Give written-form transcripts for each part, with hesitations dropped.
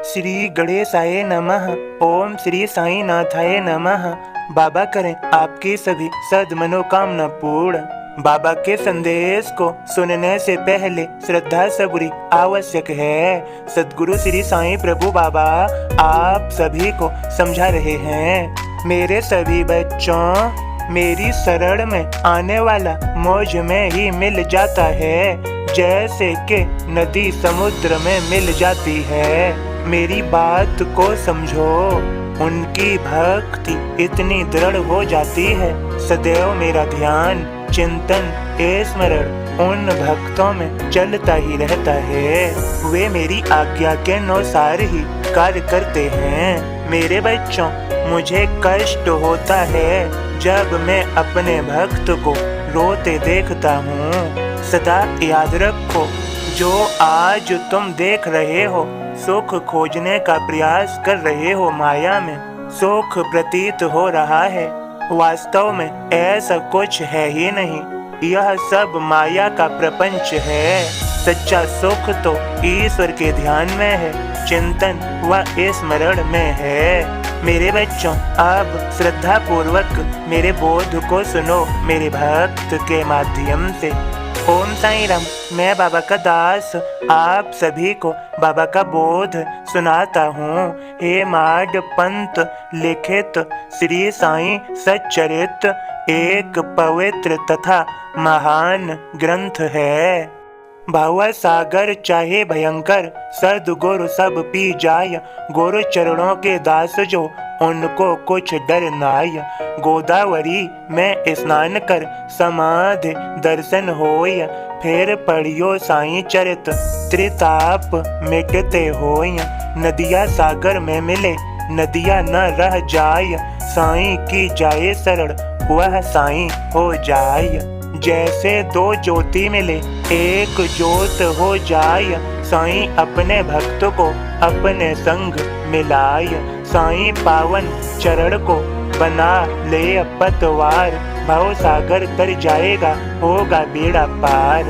श्री गणेशाय नमः। ओम श्री साईं नाथाय नमः। बाबा करें आपकी सभी सद मनोकामना पूर्ण। बाबा के संदेश को सुनने से पहले श्रद्धा सबूरी आवश्यक है। सद्गुरु श्री साईं प्रभु बाबा आप सभी को समझा रहे हैं। मेरे सभी बच्चों, मेरी शरण में आने वाला मौज में ही मिल जाता है, जैसे कि नदी समुद्र में मिल जाती है। मेरी बात को समझो। उनकी भक्ति इतनी दृढ़ हो जाती है, सदैव मेरा ध्यान, चिंतन, स्मरण उन भक्तों में चलता ही रहता है। वे मेरी आज्ञा के अनुसार ही कार्य करते हैं। मेरे बच्चों, मुझे कष्ट होता है जब मैं अपने भक्त को रोते देखता हूँ। सदा याद रखो, जो आज तुम देख रहे हो, सुख खोजने का प्रयास कर रहे हो, माया में सुख प्रतीत हो रहा है, वास्तव में ऐसा कुछ है ही नहीं। यह सब माया का प्रपंच है। सच्चा सुख तो ईश्वर के ध्यान में है, चिंतन व स्मरण में है। मेरे बच्चों, अब श्रद्धा पूर्वक मेरे बोध को सुनो मेरे भक्त के माध्यम से। ओम साईं राम। मैं बाबा का दास आप सभी को बाबा का बोध सुनाता हूँ। हे माड पंत लिखित श्री साईं सच्चरित एक पवित्र तथा महान ग्रंथ है। भाव सागर चाहे भयंकर, सद्गुरु सब पी जाय। गुरु चरणों के दास जो, उनको कुछ डर नाय। गोदावरी में स्नान कर, समाधि दर्शन होय। फिर पढ़ियो साईं चरित, त्रिताप मिटते होय। नदिया सागर में मिले, नदिया न रह जाय। साईं की जाए शरण, वह साईं हो जाय। जैसे दो ज्योति मिले, एक ज्योत हो जाय। साईं अपने भक्त को अपने संग मिलाय। साईं पावन चरण को बना ले पतवार। भव सागर तर जाएगा, होगा बेड़ा पार।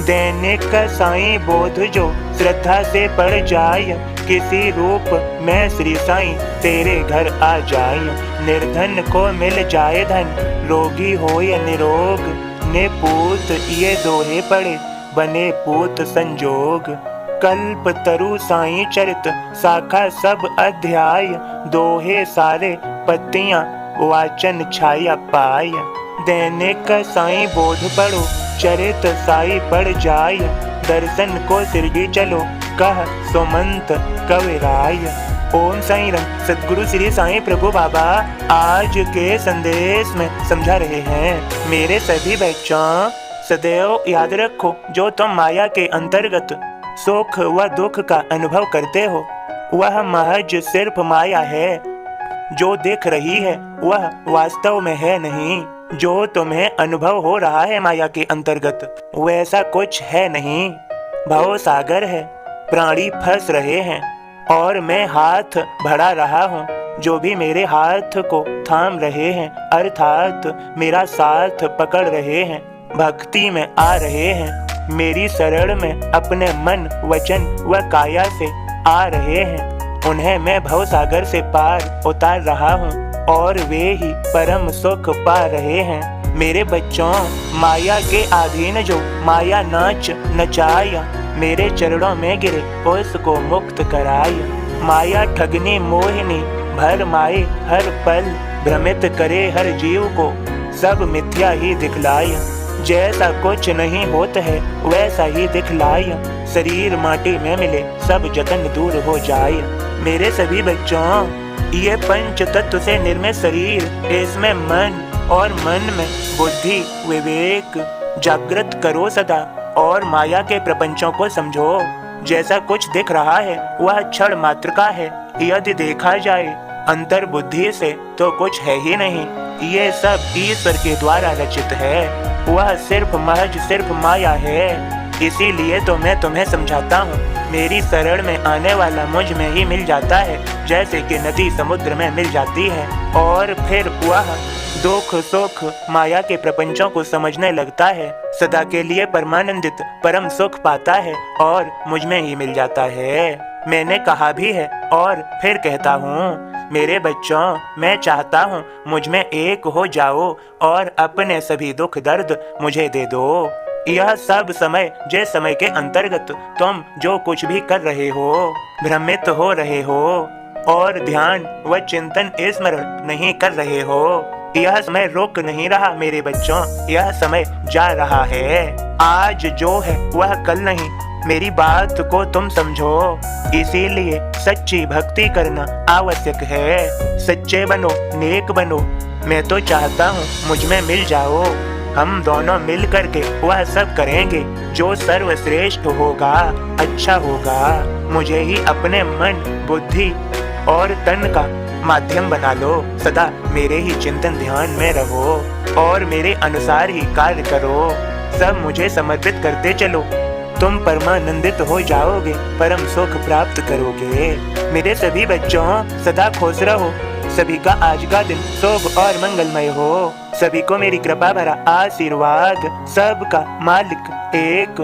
दैनिक साईं बोध जो श्रद्धा से पढ़ जाय, किसी रूप में श्री साईं तेरे घर आ जाय। निर्धन को मिल जाए धन, रोगी हो या निरोग। निपूत ये दोहे पढ़े, बने पूत संजोग। कल्प तरु साईं चरित, शाखा सब अध्याय। दोहे सारे पत्तियां, वाचन छाया पाय। दैनिक साईं बोध पढ़ो, चरित साई पढ़ जाय। दर्शन को सिरजी चलो, कह सुमंत कविराय। ओम साईं राम। सद्गुरु श्री साईं प्रभु बाबा आज के संदेश में समझा रहे हैं। मेरे सभी बच्चों, सदैव याद रखो, जो तुम माया के अंतर्गत सुख व दुख का अनुभव करते हो, वह महज सिर्फ माया है। जो दिख रही है वह वास्तव में है नहीं। जो तुम्हें अनुभव हो रहा है माया के अंतर्गत, वैसा कुछ है नहीं। भव सागर है, प्राणी फंस रहे हैं और मैं हाथ बढ़ा रहा हूँ। जो भी मेरे हाथ को थाम रहे हैं, अर्थात मेरा साथ पकड़ रहे हैं, भक्ति में आ रहे हैं, मेरी शरण में अपने मन, वचन व काया से आ रहे हैं, उन्हें मैं भव सागर से पार उतार रहा हूँ और वे ही परम सुख पा रहे हैं। मेरे बच्चों, माया के अधीन जो माया नाच नचाया, मेरे चरणों में गिरे उसको मुक्त कराया। माया ठगनी मोहिनी भर माए, हर पल भ्रमित करे हर जीव को, सब मिथ्या ही दिखलाया। जैसा कुछ नहीं होता है वैसा ही दिखलाया। शरीर माटी में मिले, सब जतन दूर हो जाए। मेरे सभी बच्चों, ये पंच तत्व से निर्मित शरीर, इसमें मन और मन में बुद्धि विवेक जागृत करो सदा और माया के प्रपंचों को समझो। जैसा कुछ दिख रहा है वह क्षण मात्र का है। यदि देखा जाए अंतर बुद्धि से तो कुछ है ही नहीं। ये सब ईश्वर के द्वारा रचित है। वह सिर्फ महज सिर्फ माया है। इसीलिए तो मैं तुम्हें समझाता हूँ। मेरी शरण में आने वाला मुझ में ही मिल जाता है, जैसे कि नदी समुद्र में मिल जाती है। और फिर वह दुख सुख माया के प्रपंचों को समझने लगता है, सदा के लिए परमानंदित परम सुख पाता है और मुझ में ही मिल जाता है। मैंने कहा भी है और फिर कहता हूँ, मेरे बच्चों, मैं चाहता हूँ मुझ में एक हो जाओ और अपने सभी दुख दर्द मुझे दे दो। यह सब समय जिस समय के अंतर्गत तुम जो कुछ भी कर रहे हो, भ्रमित हो रहे हो और ध्यान व चिंतन स्मरण नहीं कर रहे हो, यह समय रुक नहीं रहा मेरे बच्चों, यह समय जा रहा है। आज जो है वह कल नहीं, मेरी बात को तुम समझो। इसीलिए सच्ची भक्ति करना आवश्यक है। सच्चे बनो, नेक बनो। मैं तो चाहता हूँ मुझ में मिल जाओ। हम दोनों मिल करके वह सब करेंगे जो सर्वश्रेष्ठ होगा, अच्छा होगा। मुझे ही अपने मन, बुद्धि और तन का माध्यम बना लो। सदा मेरे ही चिंतन ध्यान में रहो और मेरे अनुसार ही कार्य करो। सब मुझे समर्पित करते चलो। तुम परमानंदित हो जाओगे, परम सुख प्राप्त करोगे। मेरे सभी बच्चों, सदा खुश रहो। सभी का आज का दिन शुभ और मंगलमय हो। सभी को मेरी कृपा भरा आशीर्वाद। सबका मालिक एक।